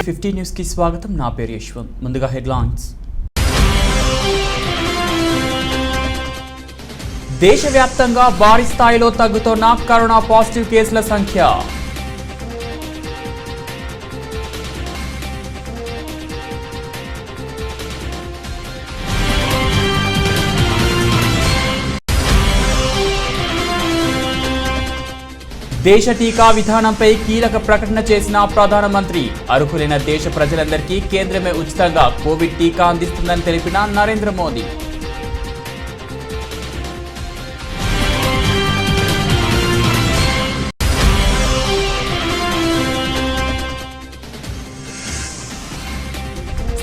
50 news కి స్వాగతం. నా పేరు యశ్వంత్. ముందుగా హెడ్లైన్స్. దేశవ్యాప్తంగా భారీ స్థాయిలో తగ్గుతున్న కరోనా పాజిటివ్ కేసుల సంఖ్య. దేశ టీకా విధానంపై కీలక ప్రకటన చేసిన ప్రధానమంత్రి. అర్హులైన దేశ ప్రజలందరికీ కేంద్రమే ఉచితంగా కోవిడ్ టీకా అందిస్తుందని తెలిపిన నరేంద్ర మోదీ.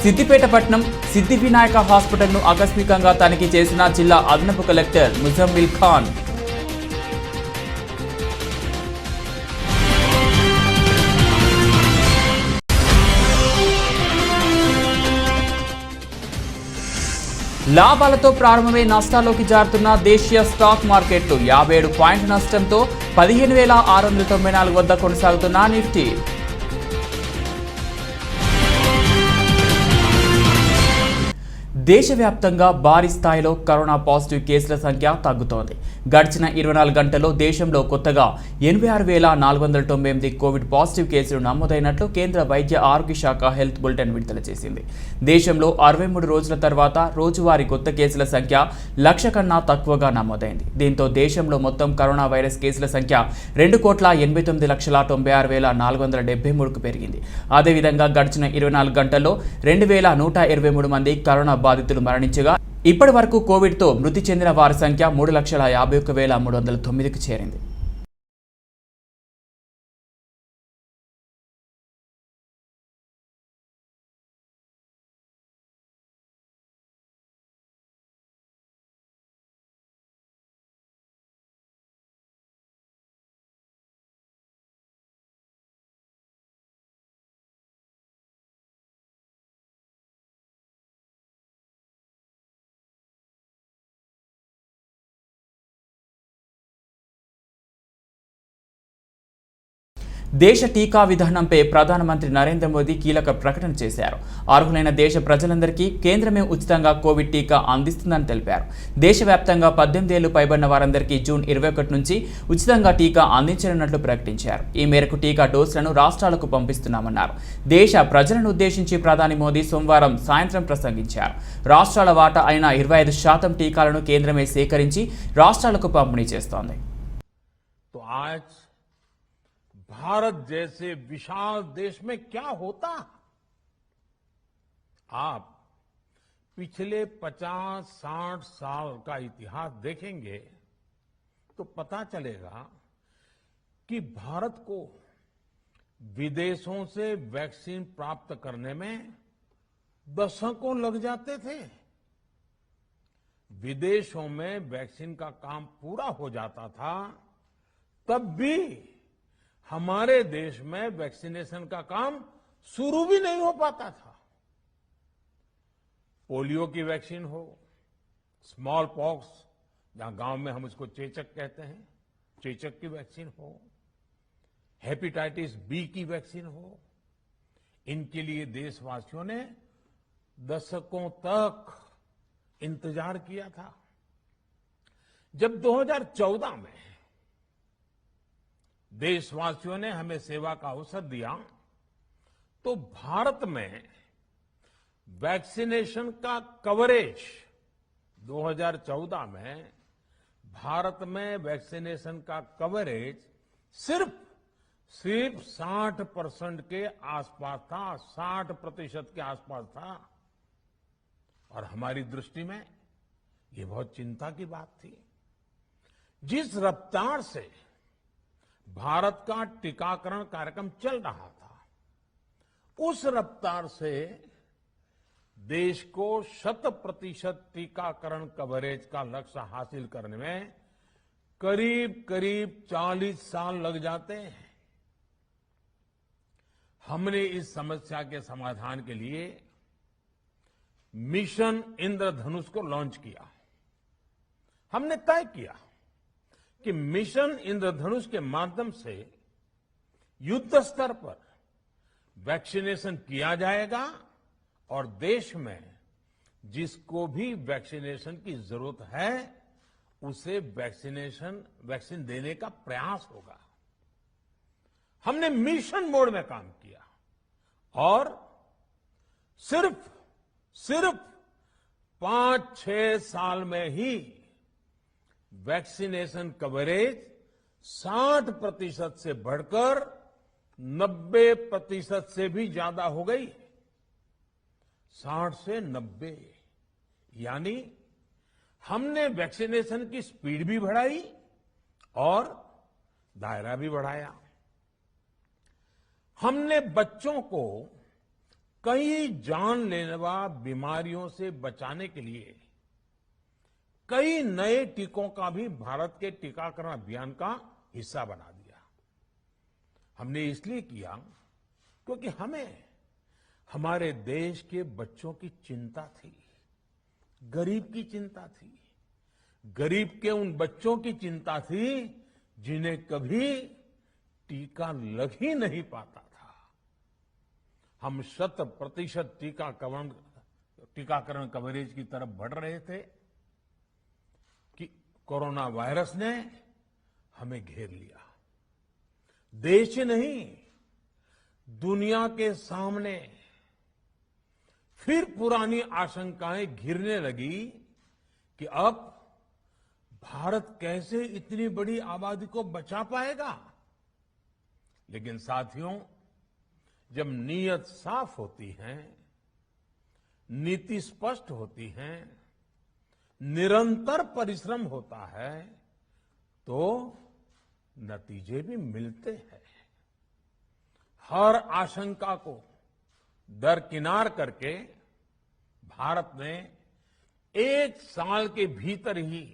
సిద్దిపేట పట్టణం సిద్ధి వినాయక హాస్పిటల్ను ఆకస్మికంగా తనిఖీ చేసిన జిల్లా అదనపు కలెక్టర్ ముజమ్మిల్ ఖాన్. లాభాలతో ప్రారంభమై నష్టాల్లోకి జారుతున్న దేశీయ స్టాక్ మార్కెట్లు. 57 పాయింట్ల నష్టంతో 15,694 వద్ద కొనసాగుతున్న నిఫ్టీ. దేశవ్యాప్తంగా భారీ స్థాయిలో కరోనా పాజిటివ్ కేసుల సంఖ్య తగ్గుతోంది. గడిచిన 24 గంటల్లో దేశంలో కొత్తగా 86,498 కోవిడ్ పాజిటివ్ కేసులు నమోదైనట్లు కేంద్ర వైద్య ఆరోగ్య శాఖ హెల్త్ బులెటిన్ విడుదల చేసింది. దేశంలో 63 రోజుల తర్వాత రోజువారీ కొత్త కేసుల సంఖ్య 1,00,000 కన్నా తక్కువగా నమోదైంది. దీంతో దేశంలో మొత్తం కరోనా వైరస్ కేసుల సంఖ్య 2,89,96,473కు పెరిగింది. అదేవిధంగా గడిచిన 24 గంటల్లో 2,123 మంది కరోనా బాధితులు మరణించగా ఇప్పటి వరకు కోవిడ్తో మృతి చెందిన వారి సంఖ్య 3,51,309కు చేరింది. దేశ టీకా విధానంపై ప్రధానమంత్రి నరేంద్ర మోదీ కీలక ప్రకటన చేశారు. అర్హులైన దేశ ప్రజలందరికీ కేంద్రమే ఉచితంగా కోవిడ్ టీకా అందిస్తుందని తెలిపారు. దేశవ్యాప్తంగా 18 ఏళ్లు పైబడిన వారందరికీ జూన్ 21 నుంచి ఉచితంగా టీకా అందించనున్నట్లు ప్రకటించారు. ఈ మేరకు టీకా డోసులను రాష్ట్రాలకు పంపిస్తున్నామన్నారు. దేశ ప్రజలను ఉద్దేశించి ప్రధాని మోదీ సోమవారం సాయంత్రం ప్రసంగించారు. రాష్ట్రాల వాటా అయిన 25% టీకాలను కేంద్రమే సేకరించి రాష్ట్రాలకు పంపిణీ చేస్తోంది. भारत जैसे विशाल देश में क्या होता, आप पिछले 50-60 साल का इतिहास देखेंगे तो पता चलेगा कि भारत को विदेशों से वैक्सीन प्राप्त करने में दशकों लग जाते थे. विदेशों में वैक्सीन का काम पूरा हो जाता था, तब भी हमारे देश में वैक्सीनेशन का काम शुरू भी नहीं हो पाता था. पोलियो की वैक्सीन हो, स्मॉल पॉक्स जहां गांव में हम उसको चेचक कहते हैं, चेचक की वैक्सीन हो, हेपेटाइटिस बी की वैक्सीन हो, इनके लिए देशवासियों ने दशकों तक इंतजार किया था. जब 2014 में देशवासियों ने हमें सेवा का अवसर दिया तो भारत में वैक्सीनेशन का कवरेज 2014 में भारत में वैक्सीनेशन का कवरेज सिर्फ 60% के आसपास था, 60% के आसपास था. और हमारी दृष्टि में ये बहुत चिंता की बात थी. जिस रफ्तार से भारत का टीकाकरण कार्यक्रम चल रहा था, उस रफ्तार से देश को 100% टीकाकरण कवरेज का लक्ष्य हासिल करने में करीब 40 साल लग जाते हैं. हमने इस समस्या के समाधान के लिए मिशन इंद्रधनुष को लॉन्च किया. हमने तय किया कि मिशन इंद्रधनुष के माध्यम से युद्ध स्तर पर वैक्सीनेशन किया जाएगा और देश में जिसको भी वैक्सीनेशन की जरूरत है उसे वैक्सीन देने का प्रयास होगा। हमने मिशन मोड में काम किया और सिर्फ 5-6 साल में ही वैक्सीनेशन कवरेज 60% से बढ़कर 90% से भी ज्यादा हो गई। 60 से 90, यानी हमने वैक्सीनेशन की स्पीड भी बढ़ाई और दायरा भी बढ़ाया। हमने बच्चों को कई जानलेवा बीमारियों से बचाने के लिए कई नए टीकों का भी भारत के टीकाकरण अभियान का हिस्सा बना दिया। हमने इसलिए किया क्योंकि हमें हमारे देश के बच्चों की चिंता थी, गरीब की चिंता थी, गरीब के उन बच्चों की चिंता थी जिन्हें कभी टीका लग ही नहीं पाता था। हम 100% टीकाकरण कवरेज की तरफ बढ़ रहे थे कि कोरोना वायरस ने हमें घेर लिया। देश ही नहीं, दुनिया के सामने फिर पुरानी आशंकाएं घिरने लगी कि अब भारत कैसे इतनी बड़ी आबादी को बचा पाएगा। लेकिन साथियों, जब नीयत साफ होती है, नीति स्पष्ट होती है, निरंतर परिश्रम होता है, तो नतीजे भी मिलते हैं। हर आशंका को दरकिनार करके भारत ने 1 साल के भीतर ही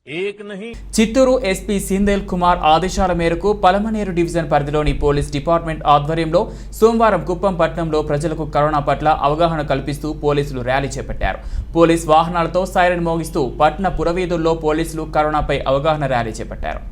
एक नहीं చిత్తూరు ఎస్పీ సిందేల్ కుమార్ ఆదేశాల మేరకు పలమనేరు డివిజన్ పరిధిలోని పోలీస్ డిపార్ట్మెంట్ ఆధ్వర్యంలో సోమవారం కుప్పం పట్టణంలో ప్రజలకు కరోనా పట్ల అవగాహన కల్పిస్తూ పోలీసులు ర్యాలీ చేపట్టారు. పోలీస్ వాహనాలతో సైరన్ మోగిస్తూ పట్టణ పురవీధుల్లో పోలీసులు కరోనాపై అవగాహన ర్యాలీ చేపట్టారు.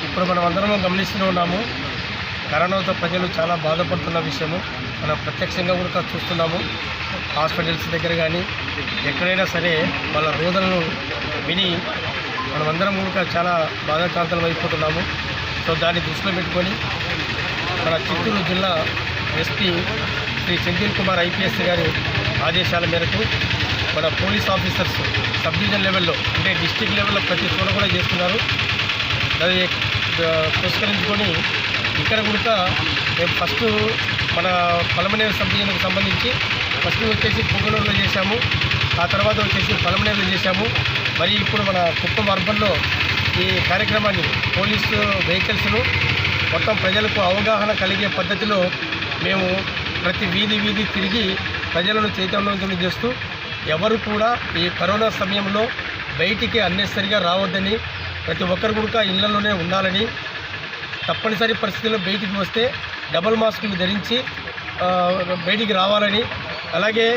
ఇప్పుడు మనం అందరం గమనిస్తూనే ఉన్నాము, కరోనాతో ప్రజలు చాలా బాధపడుతున్న విషయము మనం ప్రత్యక్షంగా కూడా చూస్తున్నాము. హాస్పిటల్స్ దగ్గర కానీ ఎక్కడైనా సరే వాళ్ళ రోదనలు విని మనమందరం కూడా చాలా బాధాకాంతలం అయిపోతున్నాము. సో దాన్ని దృష్టిలో పెట్టుకొని మన చిత్తూరు జిల్లా ఎస్పీ శ్రీ సిందేల్ కుమార్ ఐపీఎస్ గారి ఆదేశాల మేరకు మన పోలీస్ ఆఫీసర్స్ సబ్ డివిజన్ లెవెల్లో అంటే డిస్ట్రిక్ట్ లెవెల్లో ప్రతి చోట కూడా చేస్తున్నారు. అది పురస్కరించుకొని ఇక్కడ కూడా మేము ఫస్ట్ మన పలమనేరు సబ్ డివిజన్కి సంబంధించి ఫస్ట్ వచ్చేసి పొంగనూరులో చేశాము, ఆ తర్వాత వచ్చేసి పలమనేరులో చేశాము. మరి ఇప్పుడు మన కుప్పం అర్బన్లో ఈ కార్యక్రమాన్ని పోలీసు వెహికల్స్ను మొత్తం ప్రజలకు అవగాహన కలిగే పద్ధతిలో మేము ప్రతి వీధి తిరిగి ప్రజలను చైతన్యవంతం చేస్తూ ఎవరు కూడా ఈ కరోనా సమయంలో బయటికి అన్నెసరిగా రావద్దని, ప్రతి ఒక్కరు కూడా ఇళ్లలోనే ఉండాలని, తప్పనిసరి పరిస్థితుల్లో బయటికి వస్తే డబుల్ మాస్కులు ధరించి బయటికి రావాలని, అలాగే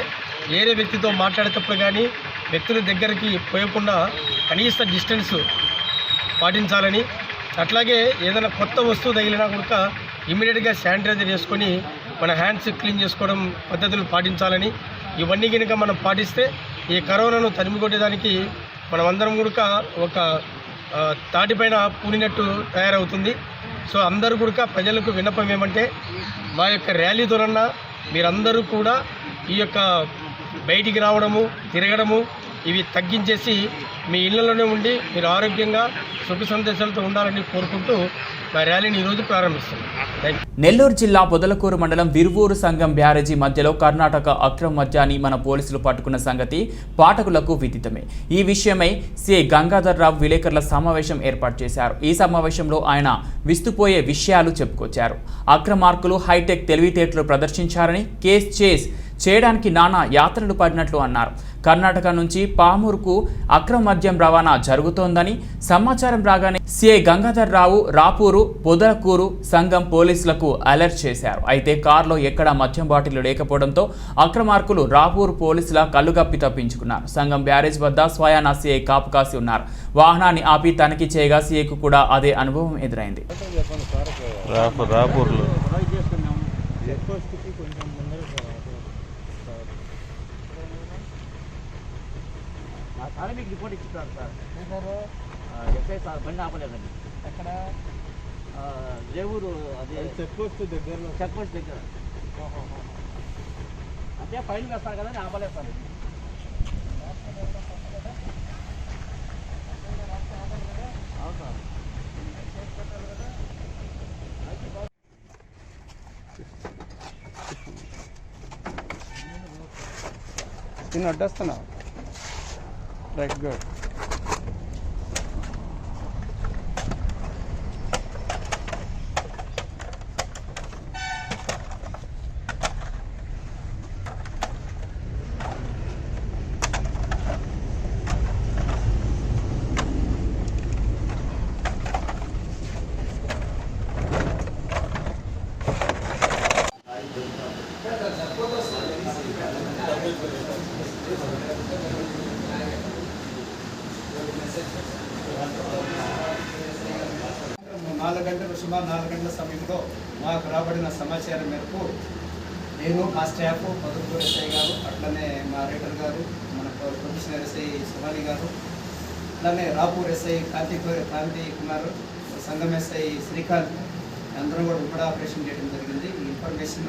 వేరే వ్యక్తితో మాట్లాడేటప్పుడు కానీ వ్యక్తుల దగ్గరికి పోయకుండా కనీస డిస్టెన్స్ పాటించాలని, అట్లాగే ఏదైనా కొత్త వస్తువు తగిలినా కూడా ఇమీడియట్గా శానిటైజర్ చేసుకొని మన హ్యాండ్స్ క్లీన్ చేసుకోవడం పద్ధతులు పాటించాలని, ఇవన్నీ కనుక మనం పాటిస్తే ఈ కరోనాను తరిమికొట్టేదానికి మనమందరం కూడా ఒక తాటిపైన పూనినట్టు తయారవుతుంది. సో అందరూ కూడా ప్రజలకు విన్నపం ఏమంటే మా యొక్క ర్యాలీతోనన్నా మీరందరూ కూడా ఈ యొక్క బయటికి రావడము, తిరగడము ఇవి తగ్గించేసి మీ ఇళ్లలోనే ఉండి మీరు ఆరోగ్యంగా సుఖ సందేశాలతో ఉండాలని కోరుకుంటూ మా ర్యాలీని ఈరోజు ప్రారంభిస్తున్నాం. నెల్లూరు జిల్లా పొదలకూరు మండలం విరువూరు సంఘం బ్యారేజీ మధ్యలో కర్ణాటక అక్రమ మద్యాన్ని మన పోలీసులు పట్టుకున్న సంగతి పాఠకులకు విదితమే. ఈ విషయమై సిఐ గంగాధర్రావు విలేకరుల సమావేశం ఏర్పాటు చేశారు. ఈ సమావేశంలో ఆయన విస్తుపోయే విషయాలు చెప్పుకొచ్చారు. అక్రమార్కులు హైటెక్ తెలివితేటలు ప్రదర్శించారని, కేస్ చేయడానికి నానా యాత్రలు పడినట్లు అన్నారు. కర్ణాటక నుంచి పామూరుకు అక్రమ మద్యం రవాణా జరుగుతోందని సమాచారం రాగానే సిఐ గంగాధర్ రావు రాపూరు పొదలకూరు సంఘం పోలీసులకు అలర్ట్ చేశారు. అయితే కారులో ఎక్కడా మద్యం బాటిల్ లేకపోవడంతో అక్రమార్కులు రాపూరు పోలీసుల కళ్ళుగప్పి తప్పించుకున్నారు. సంఘం బ్యారేజ్ వద్ద స్వయానా సిఐ కాపు కాసి ఉన్నారు. వాహనాన్ని ఆపి తనిఖీ చేయగా సిఐకు కూడా అదే అనుభవం ఎదురైంది. రాపూర్లో మీకు రిపోర్ట్ ఇచ్చుతారు సార్ ఎస్ఐ సార్ బండి ఆపలేదండి. ఎక్కడ రేవూరు అదే చెక్ పోస్ట్ దగ్గర అంటే ఫైన్ వేస్తారు కదా ఆపలేదు సార్. అవును సార్. నేను అడ్డేస్తున్నా. Right good. సుమారు 4 గంటల సమయంలో మాకు రాబడిన సమాచారం మేరకు నేను, మా స్టాఫ్, పొదలకూరు ఎస్ఐ గారు, అట్లనే మా రైటర్ గారు, మన ప్రొఫెషనల్ ఎస్ఐ సుమాలి గారు, అట్లనే రాపూర్ ఎస్ఐ కాంతి కుమార్, సంఘం ఎస్ఐ శ్రీకాంత్ అందరం కూడా ఉమ్మడి ఆపరేషన్ చేయడం జరిగింది. ఈ ఇన్ఫర్మేషన్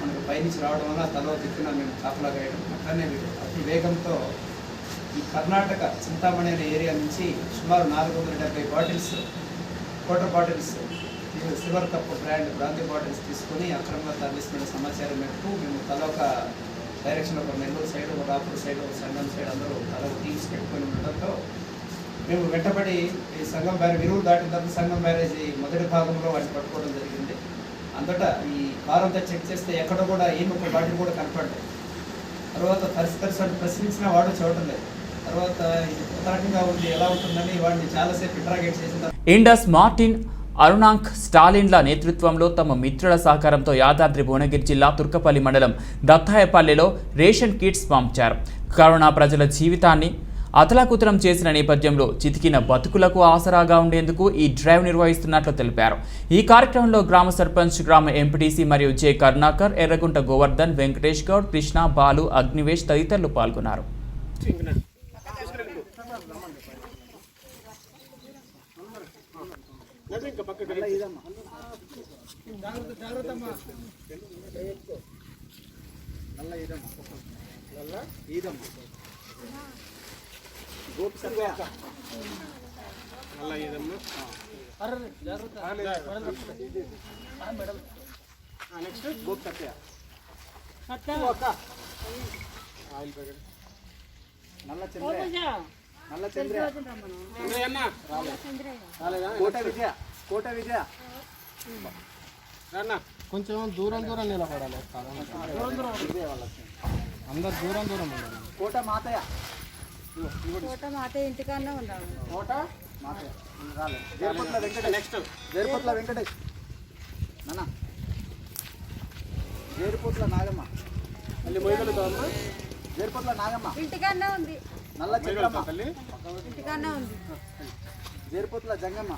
మనకు పైనుంచి రావడం వల్ల తలో దిక్కున మేము కాపలా వేయడం. అట్లనే అతి వేగంతో ఈ కర్ణాటక చింతామణి అనే ఏరియా నుంచి సుమారు 470 bottles, quarter bottles, silver cup brand brandy bottles తీసుకొని అక్రమంగా తరలిస్తున్న సమాచారం మేరకు మేము తల ఒక డైరెక్షన్ ఒక నెల్లూరు సైడ్, ఒక రాపూర్ సైడ్, ఒక సంఘం సైడ్ అందరూ తల టీమ్స్ పెట్టుకొని ఉండడంతో మేము వెంటబడి ఈ సంఘం బ్యారేజ్ విరువు దాటిన తర్వాత సంఘం బ్యారేజీ మొదటి భాగంలో వాటిని పట్టుకోవడం జరిగింది. అంతటా ఈ కారంతా చెక్ చేస్తే ఎక్కడ కూడా ఏమి ఒక బాటిల్ కూడా కనపడలేదు. తర్వాత తరిసి ప్రశ్నించినా వాడు చూడటం లేదు. తర్వాత కొత్త రకంగా ఉంది, ఎలా ఉంటుందని వాడిని చాలాసేపు ఇంటరాగేట్ చేసిన ఇండస్ మార్టిన్ అరుణాంక్ స్టాలిన్ల నేతృత్వంలో తమ మిత్రుల సహకారంతో యాదాద్రి భువనగిరి జిల్లా తుర్కపల్లి మండలం దత్తాయపల్లెలో రేషన్ కిట్స్ పంచారు. కరోనా ప్రజల జీవితాన్ని అతలాకుతలం చేసిన నేపథ్యంలో చితికిన బతుకులకు ఆసరాగా ఉండేందుకు ఈ డ్రైవ్ నిర్వహిస్తున్నట్లు తెలిపారు. ఈ కార్యక్రమంలో గ్రామ సర్పంచ్, గ్రామ ఎంపీటీసీ మరియు జె కరుణాకర్, ఎర్రగుంట గోవర్ధన్, వెంకటేష్ గౌడ్, కృష్ణ, బాలు, అగ్నివేష్ తదితరులు పాల్గొన్నారు. కొంచెం దూరం నిలబడాలి. అందరు దూరం ఉండాలి. కోట మాతయ్య ఇంటికన్నా ఉండాలి. కోట మాతయ్య జేర్పట్ల వెంకటేష్. నెక్స్ట్ జేర్పట్ల వెంకటేష్ నాన్న, జేర్పట్ల నాగమ్మ, మళ్ళీ మొయ్యగలుగుతావమ్మా. జేర్పట్ల నాగమ్మ ఇంటికన్నా ఉంది. నల్ల చెక్కమ్మ ఇంటికన్నా ఉంది. జేర్పట్ల జంగమ్మ.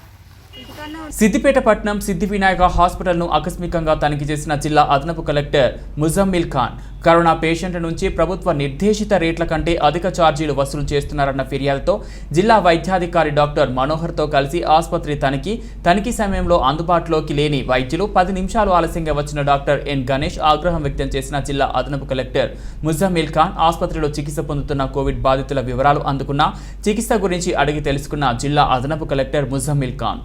సిద్దిపేట పట్టణం సిద్ధి వినాయక హాస్పిటల్ను ఆకస్మికంగా తనిఖీ చేసిన జిల్లా అదనపు కలెక్టర్ ముజమ్మిల్ ఖాన్ కరోనా పేషెంట్ల నుంచి ప్రభుత్వ నిర్దేశిత రేట్ల కంటే అధిక ఛార్జీలు వసూలు చేస్తున్నారన్న ఫిర్యాదుతో జిల్లా వైద్యాధికారి డాక్టర్ మనోహర్తో కలిసి ఆసుపత్రి తనిఖీ సమయంలో అందుబాటులోకి లేని వైద్యులు 10 నిమిషాలు ఆలస్యంగా వచ్చిన డాక్టర్ ఎన్ గణేష్ ఆగ్రహం వ్యక్తం చేసిన జిల్లా అదనపు కలెక్టర్ ముజమ్మిల్ ఖాన్ ఆసుపత్రిలో చికిత్స పొందుతున్న కోవిడ్ బాధితుల వివరాలు అందుకున్న, చికిత్స గురించి అడిగి తెలుసుకున్న జిల్లా అదనపు కలెక్టర్ ముజమ్మిల్ ఖాన్.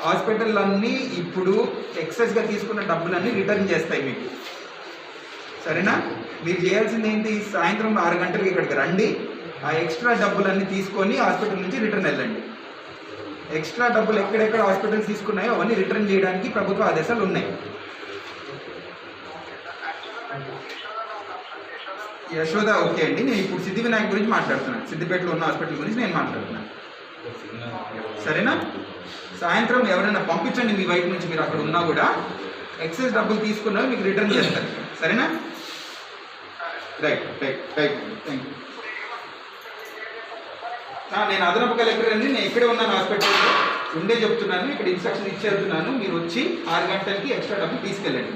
హాస్పిటల్లన్నీ ఇప్పుడు ఎక్సెస్గా తీసుకున్న డబ్బులన్నీ రిటర్న్ చేస్తాయి మీకు, సరేనా? మీరు చేయాల్సింది ఏంటి, సాయంత్రం 6 గంటలకి ఇక్కడికి రండి, ఆ ఎక్స్ట్రా డబ్బులన్నీ తీసుకొని హాస్పిటల్ నుంచి రిటర్న్ వెళ్ళండి. ఎక్స్ట్రా డబ్బులు ఎక్కడెక్కడ హాస్పిటల్స్ తీసుకున్నాయో అవన్నీ రిటర్న్ చేయడానికి ప్రభుత్వ ఆదేశాలు ఉన్నాయి. యశోద ఓకే అండి. నేను ఇప్పుడు సిద్ధి వినాయక్ గురించి మాట్లాడుతున్నాను. సిద్దిపేటలో ఉన్న హాస్పిటల్ గురించి నేను మాట్లాడుతున్నాను. సరేనా? సాయంత్రం ఎవరైనా పంపించండి మీ వైపు నుంచి, మీరు అక్కడ ఉన్నా కూడా ఎక్సెస్ డబ్బులు తీసుకున్నారు మీకు రిటర్న్ చేస్తారు. సరేనా? Right right right thank you. నేను అదనపు కలెక్టర్ అండి. నేను ఇక్కడే ఉన్నాను, హాస్పిటల్లో ఉండే చెప్తున్నాను. ఇక్కడ ఇన్స్ట్రక్షన్ ఇచ్చి వెళ్తున్నాను. మీరు వచ్చి 6 గంటలకి ఎక్స్ట్రా డబ్బులు తీసుకెళ్ళండి.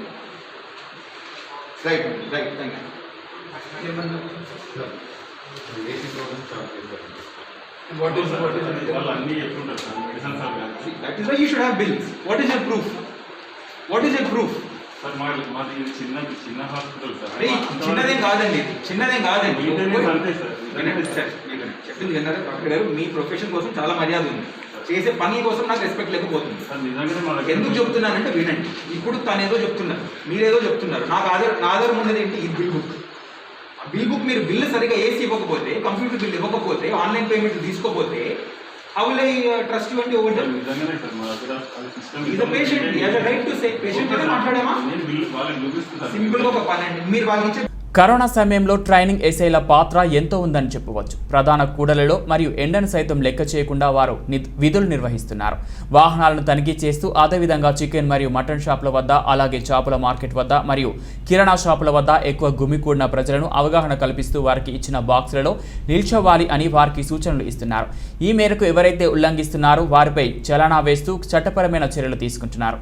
Right right thank you. What is that is why you should have bills. What is your proof? What is your proof? Sir మాది చిన్న హాస్పిటల్ సార్. చిన్నదేం కాదండి, చిన్నదేం కాదండి. అంతే సార్. చెప్పింది విన్నారు డాక్టర్ గారు, మీ ప్రొఫెషన్ కోసం చాలా మర్యాద ఉంది, చేసే పని కోసం నాకు రెస్పెక్ట్ లేకపోతుంది. ఎందుకు చెప్తున్నానంటే వినండి. ఇప్పుడు తను ఏదో చెప్తున్నారు, మీరేదో చెప్తున్నారు. నాకు ఆధారం ఉన్నది ఏంటి? ఈ బిల్ బుక్. బిల్ బుక్ మీరు బిల్లు సరిగా ఏసీ ఇవ్వకపోతే, కంప్యూటర్ బిల్ ఇవ్వకపోతే, ఆన్లైన్ పేమెంట్ తీసుకోకపోతే how will I trust you and your order? నిజంగానే సార్ మా దగ్గర system is a patient, he has a right to say. Patient తో మాట్లాడామా? నేను బిల్ వాళ్ళకి చూపిస్తాను. సింపుల్ గా ఒక పని అండి, మీరు వాళ్ళకి ఇచ్చే కరోనా సమయంలో ట్రైనింగ్ ఎస్ఐల పాత్ర ఎంతో ఉందని చెప్పవచ్చు. ప్రధాన కూడలిలో మరియు ఎండను సైతం లెక్క చేయకుండా వారు విధులు నిర్వహిస్తున్నారు. వాహనాలను తనిఖీ చేస్తూ అదేవిధంగా చికెన్ మరియు మటన్ షాపుల వద్ద, అలాగే చేపల మార్కెట్ వద్ద మరియు కిరాణా షాపుల వద్ద ఎక్కువ గుమికూడిన ప్రజలను అవగాహన కల్పిస్తూ వారికి ఇచ్చిన బాక్సులలో నిల్చోవాలి అని వారికి సూచనలు ఇస్తున్నారు. ఈ మేరకు ఎవరైతే ఉల్లంఘిస్తున్నారో వారిపై చలానా వేస్తూ చట్టపరమైన చర్యలు తీసుకుంటున్నారు.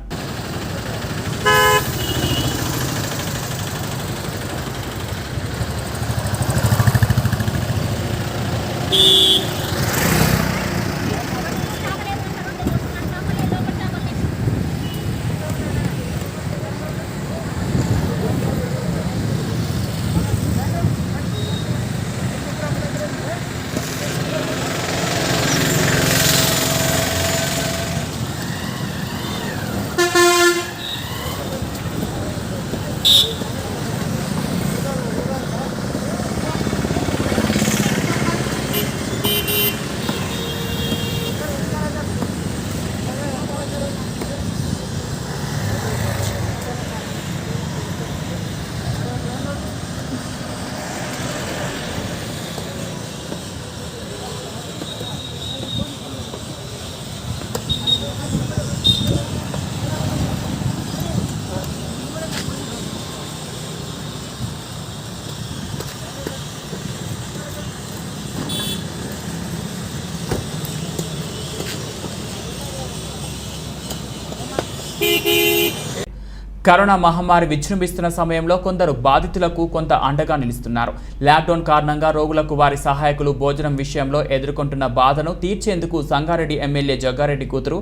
కరోనా మహమ్మారి విజృంభిస్తున్న సమయంలో కొందరు బాధితులకు కొంత అండగా నిలుస్తున్నారు. లాక్డౌన్ కారణంగా రోగులకు వారి సహాయకులు భోజనం విషయంలో ఎదుర్కొంటున్న బాధను తీర్చేందుకు సంగారెడ్డి ఎమ్మెల్యే జగ్గారెడ్డి కూతురు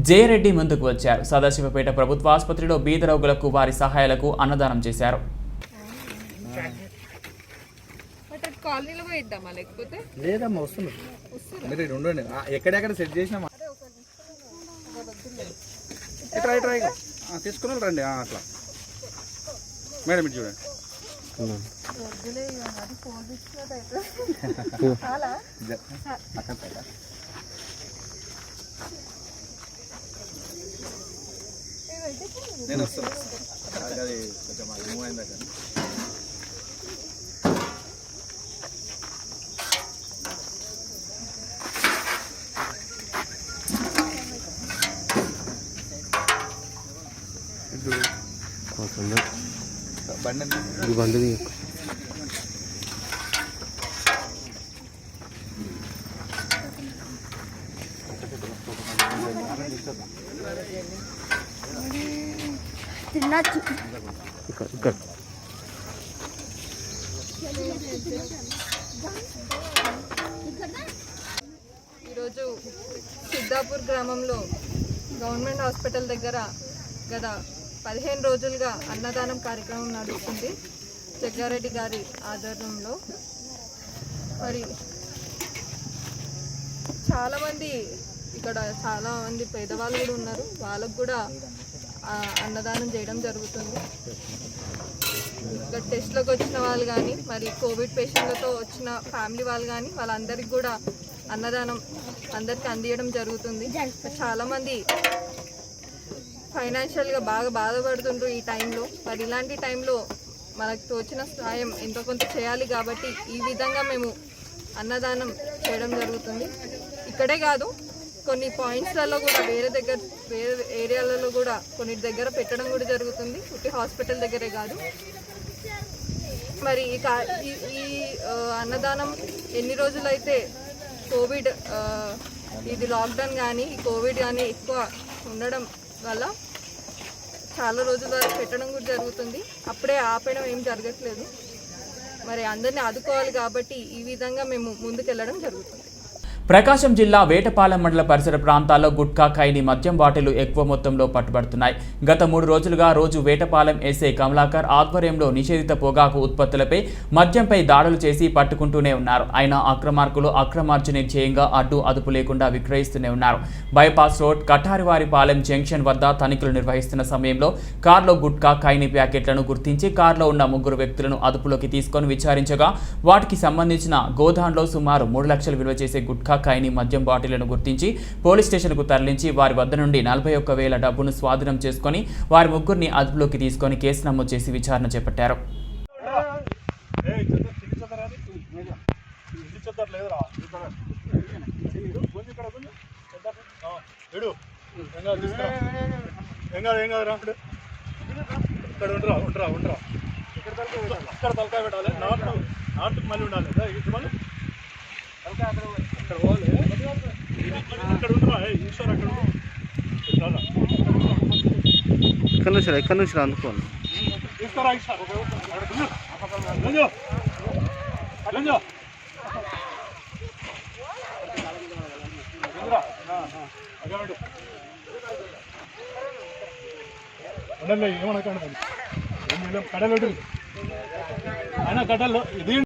జయరెడ్డి ముందుకు వచ్చారు. సదాశివపేట ప్రభుత్వ ఆసుపత్రిలో బీద రోగులకు వారి సహాయాలకు అన్నదానం చేశారు. ఎక్కడెక్కడ సెట్ చేసినా తీసుకుని రండి. అట్లా మేడం ఇటు చూడండి. నేను వస్తాను, అది కొంచెం మూవ్ అయిందా కానీ. బండి తినచ్చు. ఈరోజు సిద్ధాపూర్ గ్రామంలో గవర్నమెంట్ హాస్పిటల్ దగ్గర గత 15 రోజులుగా అన్నదానం కార్యక్రమం నడుస్తుంది జగ్గారెడ్డి గారి ఆధ్వర్యంలో. మరి చాలామంది ఇక్కడ చాలామంది పేదవాళ్ళు కూడా ఉన్నారు, వాళ్ళకు కూడా అన్నదానం చేయడం జరుగుతుంది. ఇక్కడ టెస్ట్లకు వచ్చిన వాళ్ళు కానీ, మరి కోవిడ్ పేషెంట్లతో వచ్చిన ఫ్యామిలీ వాళ్ళు కానీ, వాళ్ళందరికీ కూడా అన్నదానం అందరికీ అందియడం జరుగుతుంది. చాలామంది ఫైనాన్షియల్గా బాగా బాధపడుతుండ్రు ఈ టైంలో. మరి ఇలాంటి టైంలో మనకు తోచిన సాయం ఎంతో కొంత చేయాలి కాబట్టి ఈ విధంగా మేము అన్నదానం చేయడం జరుగుతుంది. ఇక్కడే కాదు, కొన్ని పాయింట్స్లలో కూడా వేరే ఏరియాలలో కూడా కొన్ని దగ్గర పెట్టడం కూడా జరుగుతుంది. ఉట్టి హాస్పిటల్ దగ్గరే కాదు. మరి ఈ అన్నదానం ఎన్ని రోజులైతే కోవిడ్ ఇది లాక్డౌన్ కానీ ఈ కోవిడ్ కానీ ఎక్కువ ఉండడం వల్ల చాలా రోజుల వరకు పెట్టడం కూడా జరుగుతుంది. అప్పుడే ఆపేయడం ఏం జరగట్లేదు. మరి అందరినీ ఆదుకోవాలి కాబట్టి ఈ విధంగా మేము ముందుకెళ్ళడం జరుగుతుంది. ప్రకాశం జిల్లా వేటపాలెం మండల పరిసర ప్రాంతాల్లో గుట్కా ఖైనీ మద్యం బాటిళ్లు ఎక్కువ మొత్తంలో పట్టుబడుతున్నాయి. గత 3 రోజులుగా రోజు వేటపాలెం ఎస్ఐ కమలాకర్ ఆధ్వర్యంలో నిషేధిత పొగాకు ఉత్పత్తులపై మద్యంపై దాడులు చేసి పట్టుకుంటూనే ఉన్నారు. అయినా అక్రమార్కులు అక్రమార్జన ధ్యేయంగా అదుపు లేకుండా విక్రయిస్తూనే ఉన్నారు. బైపాస్ రోడ్ కఠారివారిపాలెం జంక్షన్ వద్ద తనిఖీలు నిర్వహిస్తున్న సమయంలో కారులో గుట్కా ఖైనీ ప్యాకెట్లను గుర్తించి కారులో ఉన్న 3 వ్యక్తులను అదుపులోకి తీసుకొని విచారించగా వాటికి సంబంధించిన గోదాంలో సుమారు 3 లక్షలు విలువ చేసే గుట్కా ఖైనీ మద్యం బాటిళ్లను గుర్తించి పోలీస్ స్టేషన్కు తరలించి వారి వద్ద నుండి 41,000 డబ్బును స్వాధీనం చేసుకుని వారి 3 అదుపులోకి తీసుకొని కేసు నమోదు చేసి విచారణ చేపట్టారు. ఇక్కడ నుంచి అందుకోండి. కడలు అయినా కడల్లో ఇది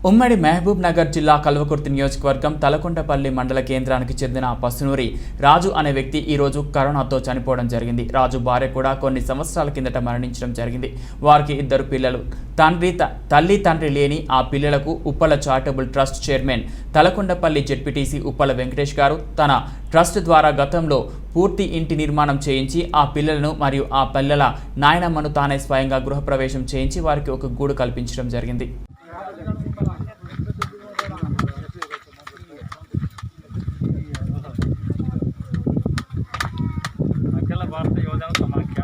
ఉమ్మడి మహబూబ్ నగర్ జిల్లా కల్వకుర్తి నియోజకవర్గం తలకొండపల్లి మండల కేంద్రానికి చెందిన పసునూరి రాజు అనే వ్యక్తి ఈరోజు కరోనాతో చనిపోవడం జరిగింది. రాజు భార్య కూడా కొన్ని సంవత్సరాల కిందట మరణించడం జరిగింది. వారికి 2 పిల్లలు. తల్లి తండ్రి లేని ఆ పిల్లలకు Uppala charitable trust chairman Talakondapalli ZPTC Uppala Venkatesh గారు తన ట్రస్ట్ ద్వారా గతంలో పూర్తి ఇంటి నిర్మాణం చేయించి ఆ పిల్లలను మరియు ఆ పిల్లల నాయనమ్మను తానే స్వయంగా గృహప్రవేశం చేయించి వారికి ఒక గూడు కల్పించడం జరిగింది. అఖిల భారత యువజన సమాఖ్య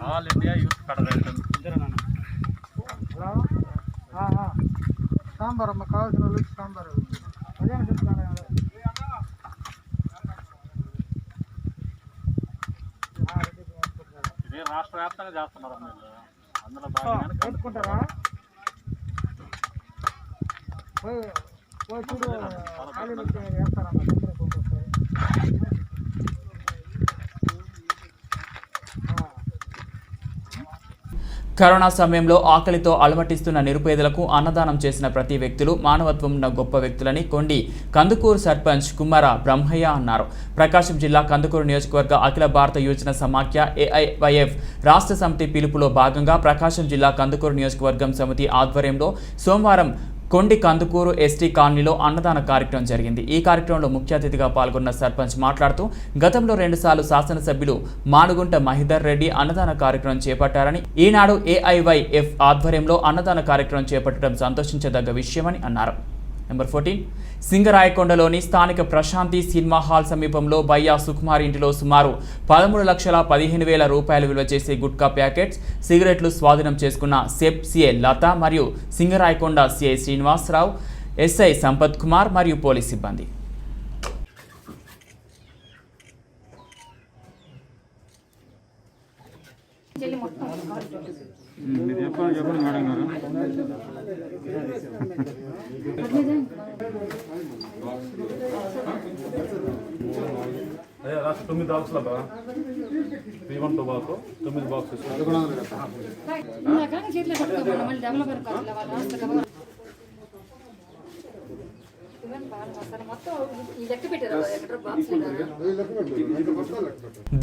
all India youth federation sambar అమ్మ కావాల్సిన సాంబార్ ఇది రాష్ట్ర వ్యాప్తంగా చేస్తున్నారు. అందులో బాగా కొట్టుకుంటారా కరోనా సమయంలో ఆకలితో అలమటిస్తున్న నిరుపేదలకు అన్నదానం చేసిన ప్రతి వ్యక్తులు మానవత్వం ఉన్న గొప్ప వ్యక్తులని కొండి కందుకూరు సర్పంచ్ కుమార బ్రహ్మయ్య అన్నారు. ప్రకాశం జిల్లా కందుకూరు నియోజకవర్గ అఖిల భారత యువజన సమాఖ్య ఏఐవైఎఫ్ రాష్ట్ర సమితి పిలుపులో భాగంగా ప్రకాశం జిల్లా కందుకూరు నియోజకవర్గం సమితి ఆధ్వర్యంలో సోమవారం కొండి కందుకూరు ఎస్టీ కాలనీలో అన్నదాన కార్యక్రమం జరిగింది. ఈ కార్యక్రమంలో ముఖ్య అతిథిగా పాల్గొన్న సర్పంచ్ మాట్లాడుతూ గతంలో 2 సార్లు శాసనసభ్యులు మానుగుంట మహిదర్ రెడ్డి అన్నదాన కార్యక్రమం చేపట్టారని, ఈనాడు ఏఐవైఎఫ్ ఆధ్వర్యంలో అన్నదాన కార్యక్రమం చేపట్టడం సంతోషించదగ్గ విషయమని అన్నారు. నెంబర్ 14 సింగరాయకొండలోని స్థానిక ప్రశాంతి సినిమా హాల్ సమీపంలో బయ్యా సుకుమార్ ఇంటిలో సుమారు 13,15,000 రూపాయలు విలువ చేసే గుట్కా ప్యాకెట్స్, సిగరెట్లు స్వాధీనం చేసుకున్న సెప్ సిఐ లత మరియు సింగరాయకొండ సిఐ శ్రీనివాసరావు, ఎస్ఐ సంపత్ కుమార్ మరియు పోలీస్ సిబ్బంది. చెప్పండి మేడం గారు. అదే రాష్ట్ర 9 బాక్సులు అబ్బా 3-1 టొబాకో 9 బాక్సెస్.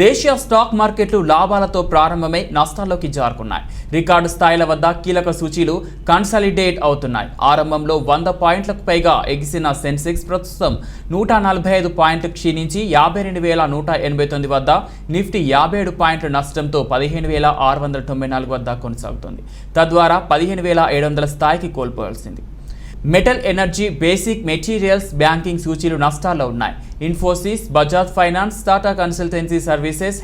దేశీయ స్టాక్ మార్కెట్లు లాభాలతో ప్రారంభమై నష్టాల్లోకి జారుకున్నాయి. రికార్డు స్థాయిల వద్ద కీలక సూచీలు కన్సాలిడేట్ అవుతున్నాయి. ఆరంభంలో 100 పాయింట్లకు పైగా ఎగిసిన సెన్సెక్స్ ప్రస్తుతం 145 పాయింట్లు క్షీణించి 52,189 వద్ద, నిఫ్టీ 57 పాయింట్ల నష్టంతో 15,694 వద్ద కొనసాగుతుంది. తద్వారా 15,700 స్థాయికి కోల్పోవాల్సింది. Metal, energy, basic materials, banking సూచీలు నష్టాల్లో ఉన్నాయి. Infosys, Bajaj Finance, Tata Consultancy Services,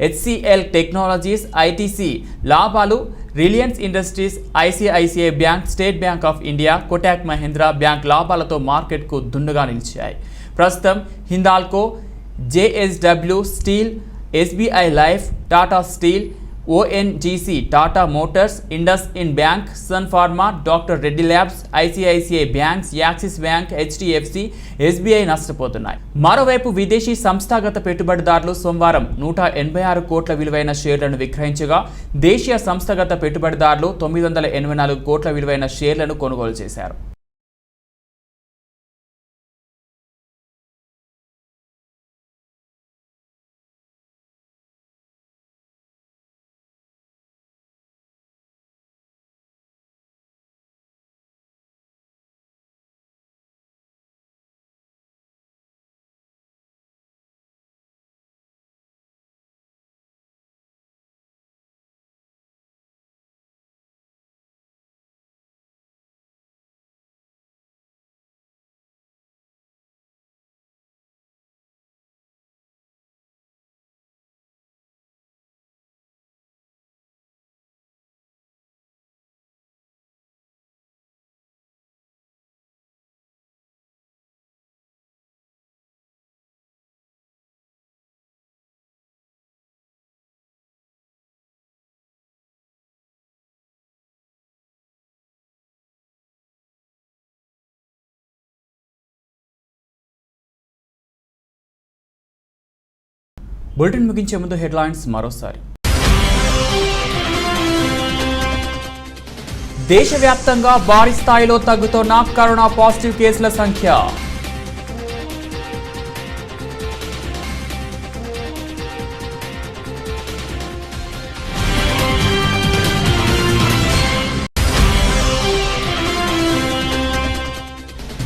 HCL Technologies, ITC లాభాలు, Reliance Industries, ICICI Bank, State Bank of India, Kotak Mahindra Bank లాభాలతో మార్కెట్కు దుండుగా నిలిచాయి. ప్రస్తుతం Hindalco, JSW Steel, SBI Life, Tata Steel, ONGC, Tata Motors, IndusInd Bank, Sun Pharma, Doctor Reddy Labs, ICICI Banks, Axis Bank, HDFC, SBI నష్టపోతున్నాయి. మరోవైపు విదేశీ సంస్థాగత పెట్టుబడిదారులు సోమవారం 186 కోట్ల విలువైన షేర్లను విక్రయించగా, దేశీయ సంస్థాగత పెట్టుబడిదారులు 984 కోట్ల విలువైన షేర్లను కొనుగోలు చేశారు. బులెటిన్ ముగించే ముందు హెడ్లైన్స్ మరోసారి. దేశవ్యాప్తంగా భారీ స్థాయిలో తగ్గుతున్న కరోనా పాజిటివ్ కేసుల సంఖ్య.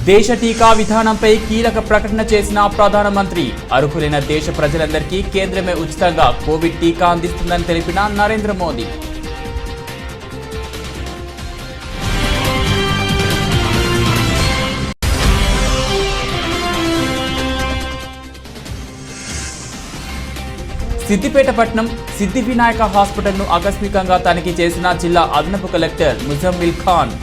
దేశ టీకా విధానంపై కీలక ప్రకటన చేసిన ప్రధానమంత్రి. అర్హులైన దేశ ప్రజలందరికీ కేంద్రమే ఉచితంగా కోవిడ్ టీకా అందిస్తుందని తెలిపిన నరేంద్ర మోదీ. సిద్దిపేట పట్టణం సిద్ధి వినాయక హాస్పిటల్ను ఆకస్మికంగా తనిఖీ చేసిన జిల్లా అదనపు కలెక్టర్ ముజమ్మిల్ ఖాన్.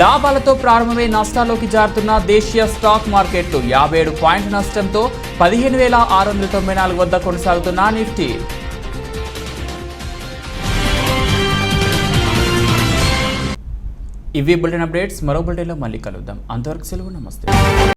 లాభాలతో ప్రారంభమై నష్టాల్లోకి జారుతున్న దేశీయ స్టాక్ మార్కెట్లు. 57 పాయింట్ల నష్టంతో 15,694 వద్ద కొనసాగుతున్న నిఫ్టీ. ఇవి బులెటిన్ అప్డేట్స్. మరో బులెటిన్లో మళ్ళీ కలుద్దాం. అంతవరకు సెలవు, నమస్తే.